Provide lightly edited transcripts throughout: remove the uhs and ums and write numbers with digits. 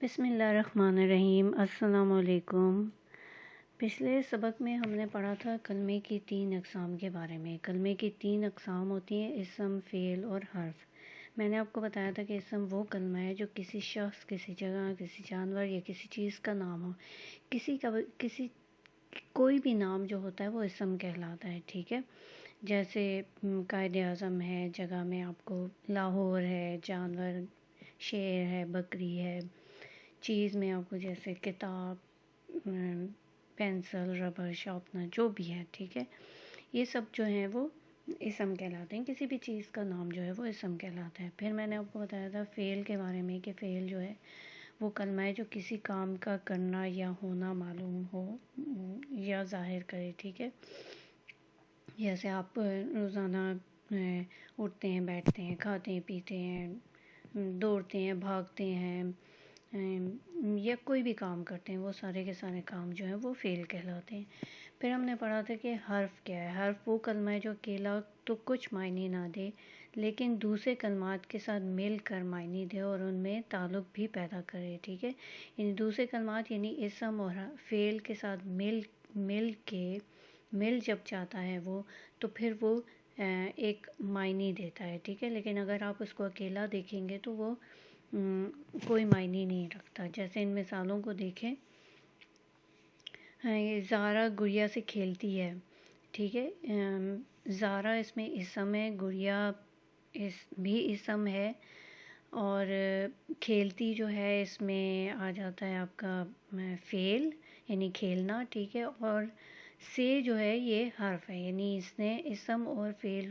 بسم اللہ الرحمن الرحیم۔ السلام علیکم۔ پچھلے سبق میں ہم نے پڑھا تھا کلمے کی 3 اقسام کے بارے میں۔ کلمے کی 3 اقسام ہوتی ہیں: اسم، فعل اور حرف۔ میں نے آپ کو بتایا تھا کہ اسم وہ کلمہ ہے جو کسی شخص، کسی جگہ، کسی جانور یا کسی چیز کا نام ہو۔ کوئی بھی نام جو ہوتا ہے وہ اسم کہلاتا ہے، ٹھیک ہے۔ جیسے قائد اعظم ہے، جگہ میں آپ کو لاہور ہے، جانور شیر ہے، بکری ہے، چیز میں آپ کو جیسے کتاب، پینسل، ربر، شارپنر، جو بھی ہے، ٹھیک ہے۔ یہ سب جو ہیں وہ اسم کہلاتے ہیں۔ کسی بھی چیز کا نام جو ہے وہ اسم کہلاتا ہے۔ پھر میں نے آپ کو بتایا تھا فعل کے بارے میں کہ فعل جو ہے وہ کلمہ ہے جو کسی کام کا کرنا یا ہونا معلوم ہو یا ظاہر کرے، ٹھیک ہے۔ جیسے آپ روزانہ اٹھتے ہیں، بیٹھتے ہیں، کھاتے ہیں، پیتے ہیں، دوڑتے ہیں، بھاگتے ہیں، یا کوئی بھی کام کرتے ہیں، وہ سارے کے سارے کام جو ہیں وہ فعل کہلاتے ہیں۔ پھر ہم نے پڑھا تھا کہ حرف کیا ہے۔ حرف وہ کلمہ ہے جو اکیلا تو کچھ معنی نہ دے لیکن دوسرے کلمات کے ساتھ مل کر معنی دے اور ان میں تعلق بھی پیدا کرے، ٹھیک ہے۔ یعنی دوسرے کلمات یعنی اسم اور فعل کے ساتھ مل جب جاتا ہے وہ، تو پھر وہ ایک معنی دیتا ہے، ٹھیک ہے۔ لیکن اگر آپ اس کو اکیلا دیکھیں گے تو وہ کوئی معنی نہیں رکھتا۔ جیسے ان مثالوں کو دیکھیں، زارا گڑیا سے کھیلتی ہے، ٹھیک ہے۔ زارا اس میں اسم ہے، گڑیا بھی اسم ہے، اور کھیلتی جو ہے اس میں آ جاتا ہے آپ کا فعل یعنی کھیلنا، ٹھیک ہے۔ اور سے جو ہے یہ حرف ہے، یعنی اس نے اسم اور فعل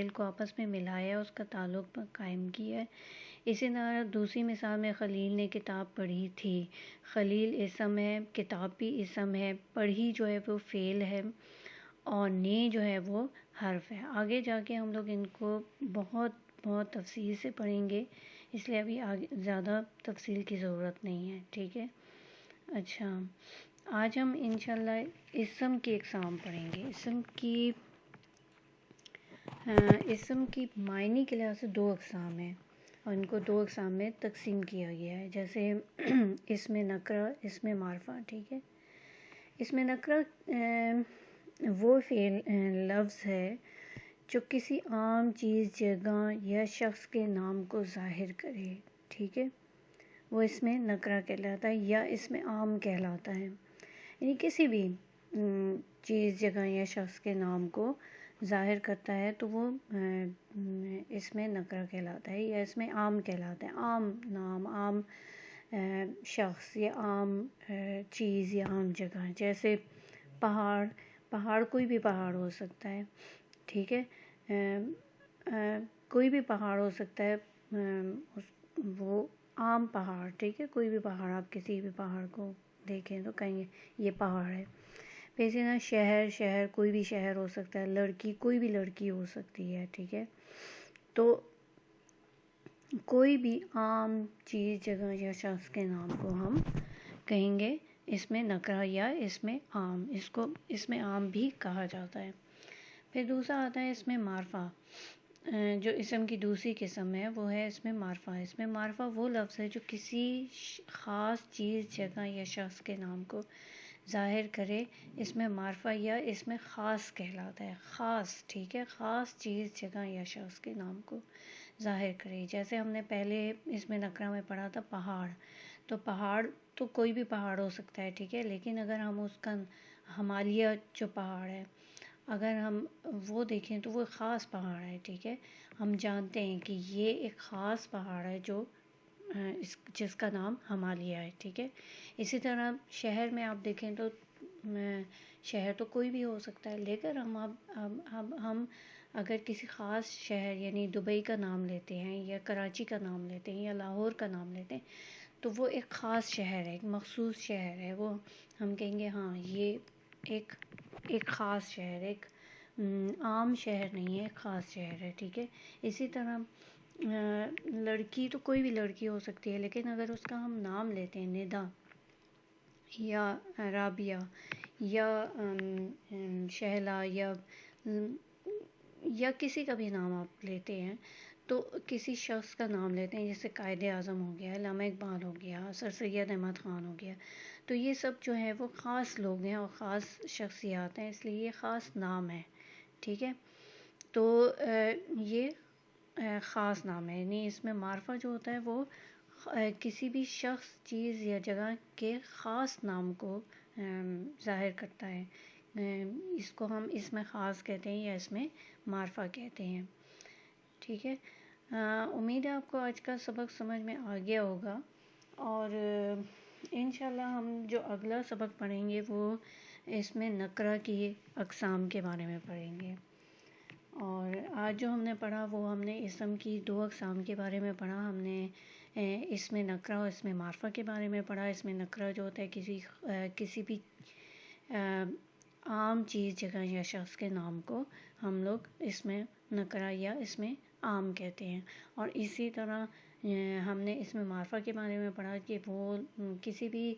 کو آپس میں ملایا، اس کا تعلق قائم کیا ہے۔ اسی طرح دوسری مثال میں خلیل نے کتاب پڑھی تھی۔ خلیل اسم ہے، کتاب بھی اسم ہے، پڑھی جو ہے وہ فعل ہے، اور نے جو ہے وہ حرف ہے۔ آگے جا کے ہم لوگ ان کو بہت تفصیل سے پڑھیں گے، اس لیے ابھی آگے زیادہ تفصیل کی ضرورت نہیں ہے، ٹھیک ہے۔ اچھا، آج ہم انشاءاللہ اسم کی اقسام پڑھیں گے۔ اسم کی معنی کے لحاظ سے 2 اقسام ہیں اور ان کو 2 اقسام میں تقسیم کیا گیا ہے۔ جیسے اسم نکرہ، اسم معرفہ، ٹھیک ہے۔ اسم نکرہ وہ لفظ ہے جو کسی عام چیز، جگہ یا شخص کے نام کو ظاہر کرے، ٹھیک ہے۔ وہ اسم نکرہ کہلاتا ہے یا اسم عام کہلاتا ہے، یعنی کسی بھی چیز، جگہ یا شخص کے نام کو ظاہر کرتا ہے تو وہ اسم نکرہ کہلاتا ہے یا اسم عام کہلاتا ہے۔ عام نام، عام شخص یا عام چیز یا عام جگہ، جیسے پہاڑ کوئی بھی پہاڑ ہو سکتا ہے، ٹھیک ہے۔ کوئی بھی پہاڑ ہو سکتا ہے، وہ عام پہاڑ، ٹھیک ہے۔ کوئی بھی پہاڑ، آپ کسی بھی پہاڑ کو دیکھیں تو کہیں گے یہ پہاڑ ہے۔ پھر اسی طرح شہر کوئی بھی شہر ہو سکتا ہے، لڑکی کوئی بھی لڑکی ہو سکتی ہے، ٹھیک ہے۔ تو کوئی بھی عام چیز، جگہ یا شخص کے نام کو ہم کہیں گے اسم نکرہ یا اسم عام۔ اس کو اسم عام بھی کہا جاتا ہے۔ پھر دوسرا آتا ہے اسم معرفہ۔ جو اسم کی دوسری قسم ہے وہ ہے اسم معرفہ۔ اسم معرفہ وہ لفظ ہے جو کسی خاص چیز، جگہ یا شخص کے نام کو ظاہر کرے۔ اسم معرفہ یا اسم خاص کہلاتا ہے، خاص، ٹھیک ہے۔ خاص چیز، جگہ یا شخص کے نام کو ظاہر کرے۔ جیسے ہم نے پہلے اسم نکرہ میں پڑھا تھا پہاڑ، تو پہاڑ تو کوئی بھی پہاڑ ہو سکتا ہے، ٹھیک ہے۔ لیکن اگر ہم اس کا ہمالیہ جو پہاڑ ہے اگر ہم وہ دیکھیں تو وہ خاص پہاڑ ہے، ٹھیک ہے۔ ہم جانتے ہیں کہ یہ ایک خاص پہاڑ ہے جس کا نام ہمالیہ ہے، ٹھیک ہے۔ اسی طرح شہر میں آپ دیکھیں تو شہر تو کوئی بھی ہو سکتا ہے، لیکن ہم اگر کسی خاص شہر یعنی دبئی کا نام لیتے ہیں یا کراچی کا نام لیتے ہیں یا لاہور کا نام لیتے ہیں تو وہ ایک خاص شہر ہے، ایک مخصوص شہر ہے، وہ ہم کہیں گے ہاں یہ ایک خاص شہر، ایک عام شہر نہیں ہے، ایک خاص شہر ہے، ٹھیک ہے۔ اسی طرح لڑکی تو کوئی بھی لڑکی ہو سکتی ہے، لیکن اگر اس کا ہم نام لیتے ہیں ندا یا رابعہ یا شہلا یا کسی کا بھی نام آپ لیتے ہیں تو کسی شخص کا نام لیتے ہیں، جیسے قائد اعظم ہو گیا، علامہ اقبال ہو گیا، سر سید احمد خان ہو گیا، تو یہ سب جو ہے وہ خاص لوگ ہیں اور خاص شخصیات ہیں، اس لیے یہ خاص نام ہے، ٹھیک ہے. تو یہ خاص نام ہے، یعنی اس میں معرفہ جو ہوتا ہے وہ کسی بھی شخص، چیز یا جگہ کے خاص نام کو ظاہر کرتا ہے. اس کو ہم اس میں خاص کہتے ہیں یا اس میں معرفہ کہتے ہیں، ٹھیک ہے. امید ہے آپ کو آج کا سبق سمجھ میں آ گیا ہوگا، اور انشاءاللہ ہم جو اگلا سبق پڑھیں گے وہ اس میں نکرہ کی اقسام کے بارے میں پڑھیں گے. اور آج جو ہم نے پڑھا وہ ہم نے اسم کی 2 اقسام کے بارے میں پڑھا. ہم نے اس میں نکرہ اور اس میں معرفہ کے بارے میں پڑھا. اس میں نکرہ جو ہوتا ہے کسی بھی عام چیز، جگہ یا شخص کے نام کو ہم لوگ اس میں نکرہ یا اس میں عام کہتے ہیں. اور اسی طرح ہم نے اس میں معرفہ کے بارے میں پڑھا کہ وہ کسی بھی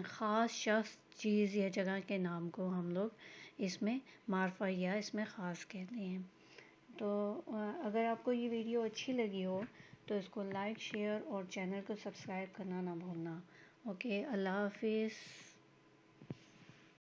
خاص شخص، چیز یا جگہ کے نام کو ہم لوگ اس میں معرفہ یا اس میں خاص کہتے ہیں. تو اگر آپ کو یہ ویڈیو اچھی لگی ہو تو اس کو لائک، شیئر اور چینل کو سبسکرائب کرنا نہ بھولنا. اوکے، اللہ حافظ.